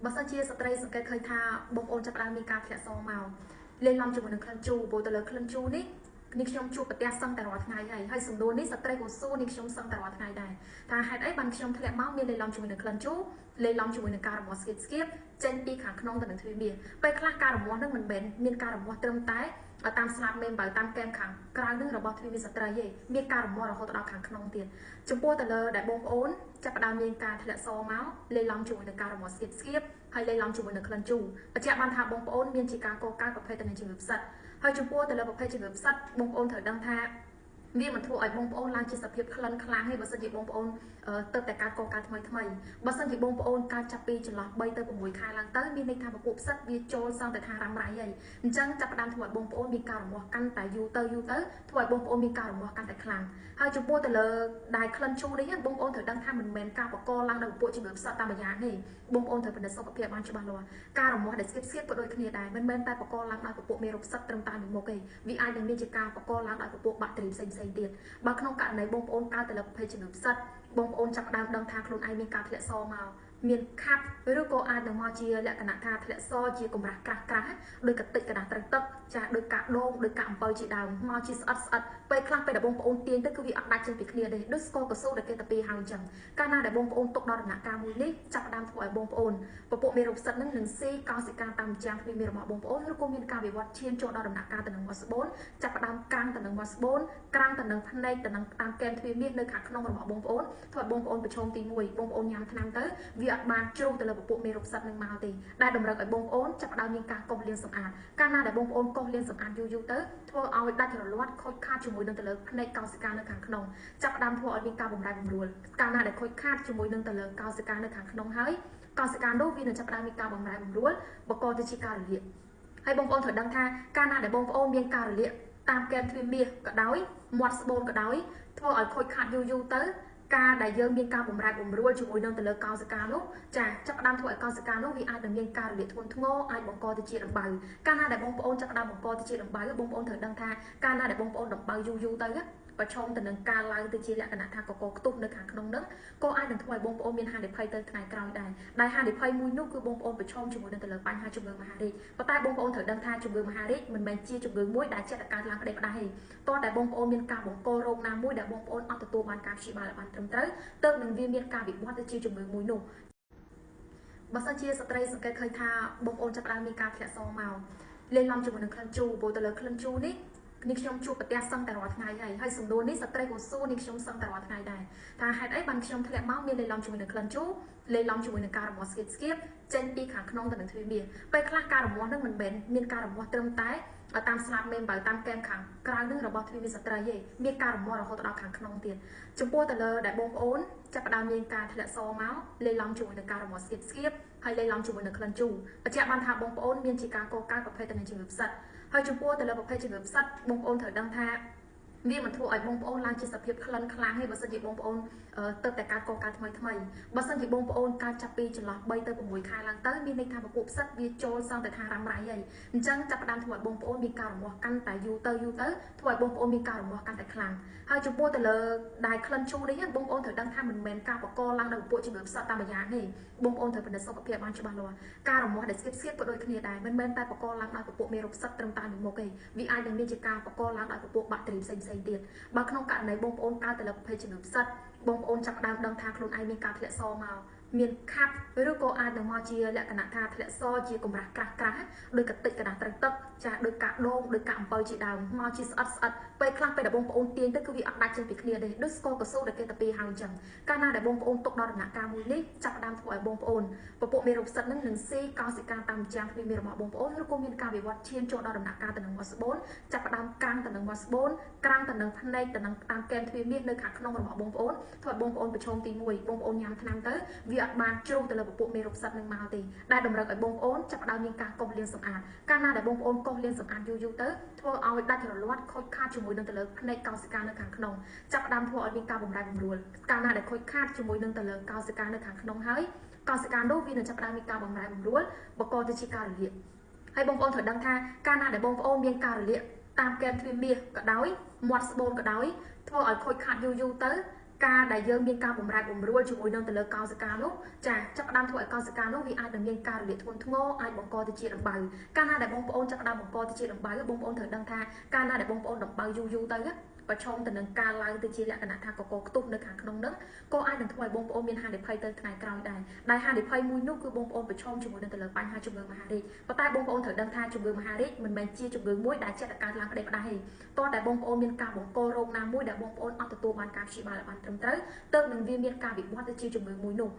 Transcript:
បើសិនជាស្ត្រីសង្កេតឃើញថាបងប្អូនចាប់ផ្ដើមមានការធ្លាក់សងមកលេងឡំជាមួយនឹងក្លិនជូរព្រោះទៅលើក្លិនជូរនេះនេះខ្ញុំជួបប្រទះសឹងតែរាល់ថ្ងៃហើយសំណួរនេះស្ត្រីក៏សួរនេះខ្ញុំសឹងតែរាល់ថ្ងៃដែរថាហេតុអីបានខ្ញុំធ្លាក់មកមានលេងឡំជាមួយនឹងក្លិនជូរលេងឡំជាមួយនឹងការរមាស់ស្គៀបចេញពីខាងក្នុងទៅនឹងទ្វារមាសពេលខ្លះការរមាស់នឹងមិនមែនមានការរមាស់ត្រឹមតែតាមស្លាបមេមបើតាមកែមខាងក្រៅនឹងរបស់ទ្វារមាសស្ត្រីទេមានការរមាស់រហូតដល់ខាងក្នុងទៀតចំពោះទៅលើដែលបងប្អូនចាប់ផ្ដើមមានការធ្លាក់សមកលេងឡំជាមួយនឹងការរមាស់ស្គៀបហើយលេងឡំជាមួយនឹងក្លិនជូរបញ្ជាក់បានថាបងប្អូនមានជាការកកើតប្រភេទទៅនឹងជំងឺផ្សិតហើយចំពោះទៅលើប្រភេទជំងឺផ្សិតបងប្អូនត្រូវដឹងថាវាមិនធ្វើឲ្យបងប្អូនឡើងជាសភាពក្លិនខ្លាំងទេបើសិនជាបងប្អូនទៅតែការកកើតថ្មីបើសិនជាបងប្អូនកើតចាប់ពីចន្លោះ3ទៅ6ខែឡើងទៅមានន័យថាពពួកផ្សិតវាចូលសងតែថារ៉ាំរ៉ៃហើយអញ្ចឹងចាប់ផ្ដើមធ្វើឲ្យបងប្អូនមានការរមាស់កាន់តែយូរទៅធ្វើឲ្យបងប្អូនមានការរមាស់កាន់តែខ្លាំងហើយចំពោះទៅលើដែលក្លិនជូរនេះបងប្អូនត្រូវដឹងថាមិនមែនការបកឡើងដោយពួកជំងឺផ្សិតតាមម្យ៉ាងទេបងប្អូនត្រូវពិនិត្យសុខភាពបានច្បាស់លាស់ការរមាស់ដែលស្គៀបក៏ដូចគ្នាដែរមិនមែនតែបកឡើងដោយពួកមេរោគផ្សិតត្រឹមតែមួយមុខទេវាអាចនឹងមានជាការបកឡើងដោយពួកបាក់តេរីផ្សេងទៀតបើក្នុងករណីបងប្អូនកើតទៅលើប្រភេទជំងឺផ្សិតបងប្អូនចាប់ផ្ដើមដឹងថាខ្លួនឯងមានការធ្លាក់សមកមានខាប់ឬក៏អាចនឹងមកជាលក្ខណៈថាធ្លាក់សជាកម្រាស់ក្រាស់ដោយកតិចកដាស់ត្រូវទឹកចាដោយកាដូងដោយកាអំពៅជាដើមមកជាស្អិតពេលខ្លះពេលដែលបងប្អូនទាញទៅគឺវាអត់ដាច់ចេញពីគ្នាទេដូចស្គរកស៊ូដែលគេតាពីហើយអញ្ចឹងកាលណាដែលបងប្អូនទុកដល់ដំណាក់កាលមួយនេះចាប់ផ្ដើមធ្វើឲ្យបងប្អូនពពួកមេរោគផ្សិតនឹងស៊ីកោសិកាតាមចាំងទ្វារមាសរបស់បងប្អូនឬក៏មានការវិវត្តឈាមចូលដល់ដំណាក់កាលទៅនឹងមាត់ស្បូនចាប់ផ្ដើមក្រាំងទៅនឹងមាត់ស្បូនក្រាំងទៅនឹងភ្នែកទៅនឹងតាមកែមទ្វារមាសនៅខាងក្នុងរបស់បងប្អូនធ្វើឲ្យបងប្អូនប្រឈមទី1បងប្អូនញ៉ាំថ្នាំទៅវាអត់បានជ្រុះទៅលើពពួកមេរោគផ្សិតនឹងមកទេដែលតម្រូវឲ្យបងប្អូនចាប់ផ្ដើមមានការកុសលាងសម្អាតកាលណាដែលបងប្អូនកុសលាងសម្អាតយូរទៅធ្វើឲ្យដាច់រលាត់ខូចខាតជាមួយនឹងទៅលើភ្នែកកោសិកានៅខាងក្នុងចាប់ផ្ដើមធ្វើឲ្យមានការបម្រែបម្រួលកាលណាដែលខូចខាតជាមួយនឹងទៅលើកោសិកានៅខាងក្នុងហើយកោសិកានោះវានឹងចាប់ផ្ដើមមានការបម្រែបម្រួលបកទៅជាការរលាកហើយបងប្អូនត្រូវដឹងថាកាលណាដែលបងប្អូនមានការរលាកតាមកែមទ្វារមាសក៏ដោយមាត់ស្បូនក៏ដោយធ្វើឲ្យខូចខាតយូរទៅការដែលយើងមានការបម្រែបម្រួលជាមួយនឹងទៅលើកោសិកានោះចាចាប់ផ្ដើមធ្វើឲ្យកោសិកានោះវាអាចនឹងមានការរលាកធ្ងន់ធ្ងរអាចបង្កទៅជាដំបៅកាលណាដែលបងប្អូនចាប់ផ្ដើមបង្កទៅជាដំបៅបងប្អូនត្រូវដឹងថាកាលណាដែលបងប្អូនដំបៅយូរទៅប្រឈមទៅនឹងការឡើងទៅជាលក្ខណៈថាកកខ្ទុះនៅខាងក្នុងនឹងក៏អាចនឹងធ្វើឲ្យបងប្អូនមានហានិភ័យទៅថ្ងៃក្រោយដែរហានិភ័យមួយនោះគឺបងប្អូនប្រឈមជាមួយនឹងទៅលើបញ្ហាជំងឺមហារីកប៉ុន្តែបងប្អូនត្រូវដឹងថាជំងឺមហារីកមិនមែនជាជំងឺមួយដែលចេះតែកើតឡើងក្តេផ្ដាស់ទេតោះតែបងប្អូនមានការបង្ករោគណាមួយដែលបងប្អូនអត់ទទួលបានការព្យាបាលឲ្យបានត្រឹមត្រូវទើបនឹងវាមានការវិវត្តទៅជាជំងឺមួយនោះបើសិនជាស្ត្រីសង្កេតឃើញថាបងប្អូនចាប់ផ្ដើមមានការធ្លាក់សងមកលេងឡំជាមួយនឹងក្លិនជូរព្រោះទៅលើក្លិនជូរនេះខ្ញុំជួបប្រទះសឹងតែរាល់ថ្ងៃហើយសំណួរនេះស្ត្រីក៏សួរខ្ញុំសឹងតែរាល់ថ្ងៃដែរថាហេតុអីបានខ្ញុំធ្លាក់មកមានលេងឡំជាមួយនឹងក្លិនជូរលេងឡំជាមួយនឹងការរមាស់ស្គៀបចេញពីខាងក្នុងទៅនឹងទ្វារមាសពេលខ្លះការរមាស់នឹងមិនមែនមានការរមាស់ត្រឹមតែតាមស្លាបមេមបើតាមកែមខាងក្រៅនឹងរបស់ទ្វារមាសស្ត្រីទេមានការរមាស់រហូតដល់ខាងក្នុងទៀតចំពោះទៅលើដែលបងប្អូនចាប់ផ្ដើមមានការធ្លាក់សមកលេងឡំជាមួយនឹងការរមាស់ស្គៀបហើយលេងឡំជាមួយនឹងក្លិនជូរបញ្ជាក់បានថាបងប្អូនមានជាការកកើតប្រភេទទៅនឹងជំងឺផ្សិតហើយចំពោះទៅលើប្រភេទជំងឺផ្សិតបងប្អូនត្រូវដឹងថាវាមិនធ្វើឲ្យបងប្អូនឡើងជាសភាពក្លិនខ្លាំងទេបើសិនជាបងប្អូនទៅតែការកកើតថ្មីបើសិនជាបងប្អូនកើតចាប់ពីចន្លោះ3ទៅ6ខែឡើងទៅមានន័យថាពពួកផ្សិតវាចូលសងតែថារ៉ាំរ៉ៃហើយអញ្ចឹងចាប់ផ្ដើមធ្វើឲ្យបងប្អូនមានការរមាស់កាន់តែយូរទៅធ្វើឲ្យបងប្អូនមានការរមាស់កាន់តែខ្លាំងហើយចំពោះទៅលើដែលក្លិនជូរនេះបងប្អូនត្រូវដឹងថាមិនមែនការបកឡើងដោយពួកជំងឺផ្សិតតាមម្យ៉ាងទេបងប្អូនត្រូវពិនិត្យសុខភាពបានច្បាស់លាស់ការរមាស់ដែលស្គៀបក៏ដូចគ្នាដែរមិនមែនតែបកឡើងដោយពួកមេរោគផ្សិតត្រឹមតែមួយមុខទេវាអាចនឹងមានជាការបកឡើងដោយពួកបាក់តេរីផ្សេងទៀតបើក្នុងករណីបងប្អូនកើតទៅលើប្រភេទជំងឺផ្សិតបងប្អូនចាប់ផ្ដើមដឹងថាខ្លួនឯងមានការធ្លាក់សមកមានខាប់ឬក៏អាចនឹងមកជាលក្ខណៈថាធ្លាក់សជាកម្រាស់ក្រាស់ដោយកតិចកដាស់ត្រូវទឹកចាដោយកាដូងដោយកាអំពៅជាដើមមកជាស្អិតពេលខ្លះពេលដែលបងប្អូនទាញទៅគឺវាអត់ដាច់ចេញពីគ្នាទេដូចស្គរកស៊ូដែលគេតាពីហើយអញ្ចឹងកាលណាដែលបងប្អូនទុកដល់ដំណាក់កាលមួយនេះចាប់ផ្ដើមធ្វើឲ្យបងប្អូនពពួកមេរោគផ្សិតនឹងស៊ីកោសិកាតាមចាំងទ្វារមាសរបស់បងប្អូនឬក៏មានការវិវត្តឈាមចូលដល់ដំណាក់កាលទៅនឹងមាត់ស្បូនចាប់ផ្ដើមក្រាំងទៅនឹងមាត់ស្បូនក្រាំងទៅនឹងភ្នែកទៅនឹងតាមកែមទ្វារមាសនៅខាងក្នុងរបស់បងប្អូនធ្វើឲ្យបងប្អូនប្រឈមទី1បងប្អូនញ៉ាំថ្នាំទៅវាអត់បានជ្រុះទៅលើពពួកមេរោគផ្សិតនឹងមកទេដែលតម្រូវឲ្យបងប្អូនចាប់ផ្ដើមមានការកុសលាងសម្អាតកាលណាដែលបងប្អូនកុសលាងសម្អាតយូរទៅធ្វើឲ្យដាច់រលាត់ខូចខាតជាមួយនឹងទៅលើភ្នែកកោសិកានៅខាងក្នុងចាប់ផ្ដើមធ្វើឲ្យមានការបម្រែបម្រួលកាលណាដែលខូចខាតជាមួយនឹងទៅលើកោសិកានៅខាងក្នុងហើយកោសិកានោះវានឹងចាប់ផ្ដើមមានការបម្រែបម្រួលបកទៅជាការរលាកហើយបងប្អូនត្រូវដឹងថាកាលណាដែលបងប្អូនមានការរលាកតាមកែមទ្វារមាសក៏ដោយមាត់ស្បូនក៏ដោយធ្វើឲ្យខូចខាតយូរទៅ ការដែលយើងមានការបំរែបំរួលជាមួយនឹងទៅលើកោសិកានោះចាចាប់ផ្ដើមធ្វើឲ្យកោសិកានោះវាអាចនឹងមានការរលាកធ្ងន់ធ្ងរអាចបង្កទៅជាដំបៅកាលណាដែលបងប្អូនចាប់ផ្ដើមបង្កទៅជាដំបៅបងប្អូនត្រូវដឹងថាកាលណាដែលបងប្អូនដំបៅយូរទៅប្រឈមទៅនឹងការឡើងទៅជាលក្ខណៈថាកកខ្ទុះនៅខាងក្នុងនោះក៏អាចនឹងធ្វើឲ្យបងប្អូនមានហានិភ័យទៅថ្ងៃក្រោយដែរដែលហានិភ័យមួយនោះគឺបងប្អូនប្រឈមជាមួយនឹងទៅលើបញ្ហាជំងឺមហារីកប៉ុន្តែបងប្អូនត្រូវដឹងថាជំងឺមហារីកមិនមែនជាជំងឺមួយដែលចេះតែកើតឡើងក្តីផ្ដាស់ទេតោះតែបងប្អូនមានការបង្ករោគណាមួយដែលបងប្អូនអត់ទទួលបានការព្យាបាលឲ្យបានត្រឹមត្រូវទើបនឹងវាមានការវិវត្តទៅជាជំងឺមួយនោះ